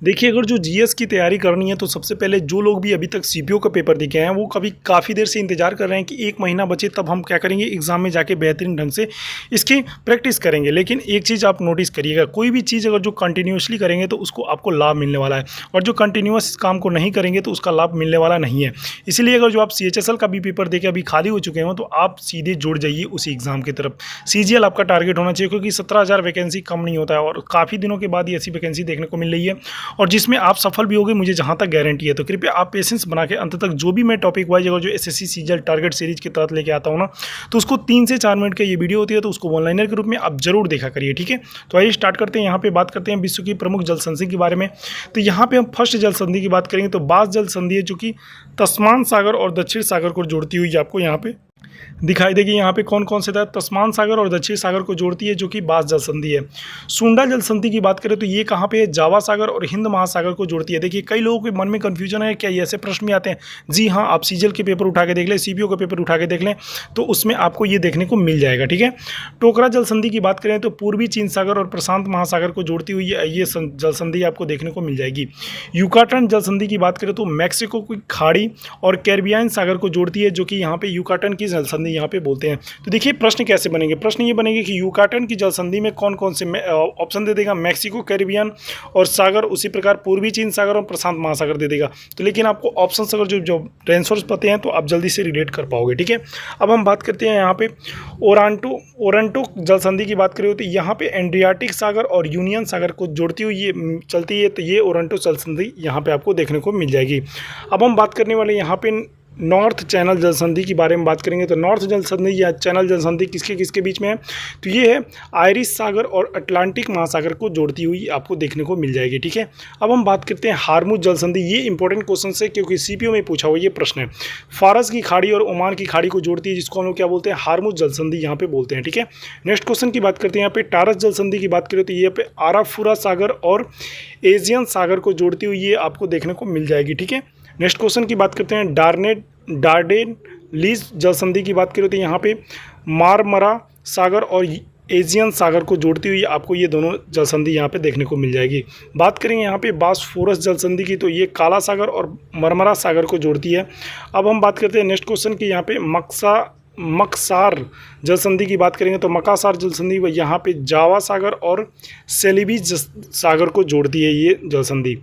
देखिए, अगर जो जीएस की तैयारी करनी है तो सबसे पहले जो लोग भी अभी तक सीपीओ का पेपर देके आए हैं वो काफ़ी देर से इंतजार कर रहे हैं कि एक महीना बचे तब हम क्या करेंगे, एग्जाम में जाके बेहतरीन ढंग से इसकी प्रैक्टिस करेंगे। लेकिन एक चीज़ आप नोटिस करिएगा, कोई भी चीज़ अगर जो कंटिन्यूसली करेंगे तो उसको आपको लाभ मिलने वाला है, और जो कंटिन्यूस काम को नहीं करेंगे तो उसका लाभ मिलने वाला नहीं है। इसलिए अगर जो आप CHSL का भी पेपर देके अभी खाली हो चुके हो तो आप सीधे जुड़ जाइए उसी एग्जाम की तरफ। CGL आपका टारगेट होना चाहिए, क्योंकि 17,000 वैकेंसी कम नहीं होता है और काफ़ी दिनों के बाद ये ऐसी वैकेंसी देखने को मिल रही है और जिसमें आप सफल भी होंगे, मुझे जहां तक गारंटी है। तो कृपया आप पेशेंस बना के अंत तक जो भी मैं टॉपिक वाइज अगर जो SSC CGL टारगेट सीरीज के तहत लेके आता हूँ ना, तो उसको 3 से 4 मिनट का ये वीडियो होती है, तो उसको ऑनलाइनर के रूप में आप जरूर देखा करिए, ठीक है। तो आइए स्टार्ट करते हैं। यहाँ पे बात करते हैं विश्व की प्रमुख जल संधि के बारे में। तो यहाँ पे हम फर्स्ट जल संधि की बात करेंगे तो बास जल संधि है, जो कि तस्मान सागर और दक्षिण सागर को जोड़ती हुई आपको यहाँ पे दिखाई देगी। यहाँ पे कौन कौन से था, तस्मान सागर और दक्षिण सागर को जोड़ती है, जो कि बास जल संधि है। सुंडा जल संधि की बात करें तो ये कहाँ पे है, जावा सागर और हिंद महासागर को जोड़ती है। देखिए, कई लोगों के मन में कंफ्यूजन है, क्या ये ऐसे प्रश्न भी आते हैं? जी हाँ, आप सीजीएल के पेपर उठा के देख लें, सीपीओ का पेपर उठा के देख लें, तो उसमें आपको ये देखने को मिल जाएगा, ठीक है। टोकरा जल संधि की बात करें तो पूर्वी चीन सागर और प्रशांत महासागर को जोड़ती हुई ये जल संधि आपको देखने को मिल जाएगी। युकाटन जल संधि की बात करें तो मैक्सिको की खाड़ी और कैरिबियन सागर को जोड़ती है, जो कि यहाँ पे युकाटन की जल संधि यहाँ पे बोलते हैं। तो देखिए, प्रश्न कैसे बनेंगे। प्रश्न ये बनेंगे कि युकाटन की जल संधि में कौन कौन से ऑप्शन दे देगा, मैक्सिको, कैरिबियन और सागर, उसी प्रकार पूर्वी चीन सागर और प्रशांत महासागर दे देगा। तो लेकिन आपको ऑप्शंस अगर जो आंसर्स पते हैं तो आप जल्दी से रिलेट कर पाओगे, ठीक है। अब हम बात करते हैं यहाँ पे ओरंटो जल संधि की बात करें तो यहाँ पे एड्रियाटिक सागर और यूनियन सागर को जोड़ती हुई ये चलती है, तो ये ओरंटो जल संधि यहाँ पे आपको देखने को मिल जाएगी। अब हम बात करने वाले यहाँ पे नॉर्थ चैनल जल संधि के बारे में बात करेंगे। तो नॉर्थ जल संधि या चैनल जल संधि किसके किसके बीच में है, तो ये है आयरिश सागर और अटलांटिक महासागर को जोड़ती हुई आपको देखने को मिल जाएगी, ठीक है। अब हम बात करते हैं हार्मुज जल संधि। ये इंपॉर्टेंट क्वेश्चन है, क्योंकि सीपीओ में पूछा हुआ ये प्रश्न है। फारस की खाड़ी और ओमान की खाड़ी को जोड़ती है, जिसको हम लोग क्या बोलते हैं, हार्मुज जल संधि यहाँ पे बोलते हैं, ठीक है। नेक्स्ट क्वेश्चन की बात करते हैं। यहाँ पे टारस जल संधि की बात करें तो ये पे आराफुरा सागर और एशियन सागर को जोड़ती हुई ये आपको देखने को मिल जाएगी, ठीक है। नेक्स्ट क्वेश्चन की बात करते हैं। डार्डेन लीज जल संधि की बात करें तो यहाँ पे मारमरा सागर और एशियन सागर को जोड़ती हुई आपको ये दोनों जल संधि यहाँ पे देखने को मिल जाएगी। बात करेंगे यहाँ पे बासफोरस जल संधि की, तो ये काला सागर और मरमरा सागर को जोड़ती है। अब हम बात करते हैं नेक्स्ट क्वेश्चन की। यहाँ पे मकसार जल संधि की बात करेंगे तो मकासार जल संधि यहाँ पे जावा सागर और सेलिबी सागर को जोड़ती है ये जल संधि।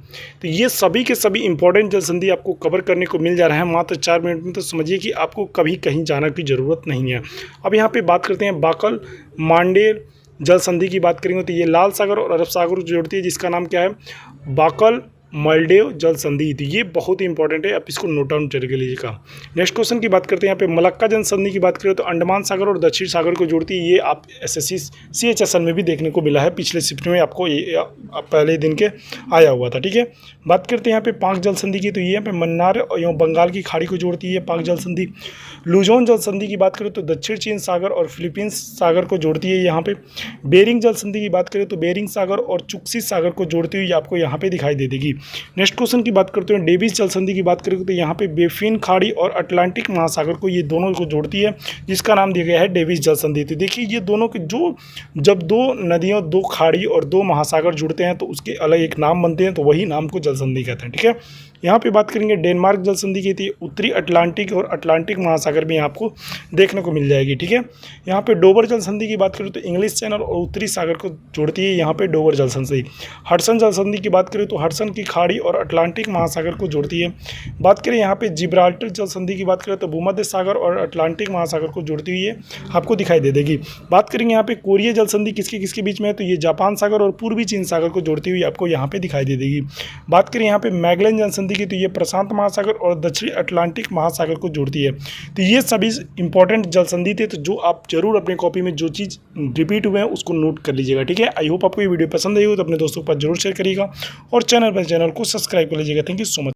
तो ये सभी के सभी इंपॉर्टेंट जल संधि आपको कवर करने को मिल जा रहा है मात्र 4 मिनट में। तो समझिए कि आपको कभी कहीं जाना की ज़रूरत नहीं है। अब यहाँ पे बात करते हैं बाकल मांडेर जल संधि की बात करेंगे तो ये लाल सागर और अरब सागर को जोड़ती है, जिसका नाम क्या है, बाकल मालदेव जल संधि। तो ये बहुत ही इंपॉर्टेंट है, आप इसको नोट डाउन करके लीजिएगा। नेक्स्ट क्वेश्चन की बात करते हैं। यहाँ पे मलक्का जल संधि की बात करें तो अंडमान सागर और दक्षिण सागर को जोड़ती है। ये आप SSC CHSL में भी देखने को मिला है, पिछले शिफ्ट में आपको ये पहले दिन के आया हुआ था, ठीक है। बात करते हैं यहाँ पे पाक जल संधि की, तो ये यहाँ पे मन्नार एवं बंगाल की खाड़ी को जोड़ती है पाक जल संधि। लुजोन जल संधि की बात करें तो दक्षिण चीन सागर और फिलीपींस सागर को जोड़ती है यहाँ पे। बेरिंग जल संधि की बात करें तो बेरिंग सागर और चुक्सी सागर को जोड़ती हुई आपको यहाँ पे दिखाई दे देगी। नेक्स्ट क्वेश्चन की बात करते हैं। डेविस जल संधि की बात करें तो यहाँ पे बेफिन खाड़ी और अटलांटिक महासागर को ये दोनों को जोड़ती है, जिसका नाम दिया गया है डेविस जल संधि। तो देखिए, ये दोनों के जब 2 नदियों, 2 खाड़ी और 2 महासागर जुड़ते हैं तो उसके अलग एक नाम बनते हैं, तो वही नाम को जल संधि कहते हैं, ठीक है। यहाँ पे बात करेंगे डेनमार्क जल संधि की थी, उत्तरी अटलांटिक और अटलांटिक महासागर में आपको देखने को मिल जाएगी, ठीक है। यहाँ पे डोबर जल संधि की बात करें तो इंग्लिश चैनल और उत्तरी सागर को जोड़ती है यहाँ पे डोबर जल संधि। हडसन जल संधि की बात करें तो हडसन की खाड़ी और अटलांटिक महासागर को जोड़ती है। बात करें यहाँ पे जिब्राल्टर जल संधि की बात करें तो भूमध्य सागर और अटलांटिक महासागर को जोड़ती हुई है आपको दिखाई दे देगी। बात करेंगे यहाँ पे कोरिया जल संधि किसके किसके बीच में है, तो ये जापान सागर और पूर्वी चीन सागर को जोड़ती हुई आपको यहाँ पे दिखाई दे देगी। बात करें यहाँ पे मैगलन जल संधि की, तो ये प्रशांत महासागर और दक्षिणी अटलांटिक महासागर को जोड़ती है। तो ये सभी इंपॉर्टेंट जल संधि थे, तो जो आप जरूर अपने कॉपी में जो चीज़ रिपीट हुए हैं उसको नोट कर लीजिएगा, ठीक है। आई होप आपको ये वीडियो पसंद आई हो तो अपने दोस्तों के पास जरूर शेयर करिएगा और चैनल को सब्सक्राइब कर लीजिएगा। Thank you so much.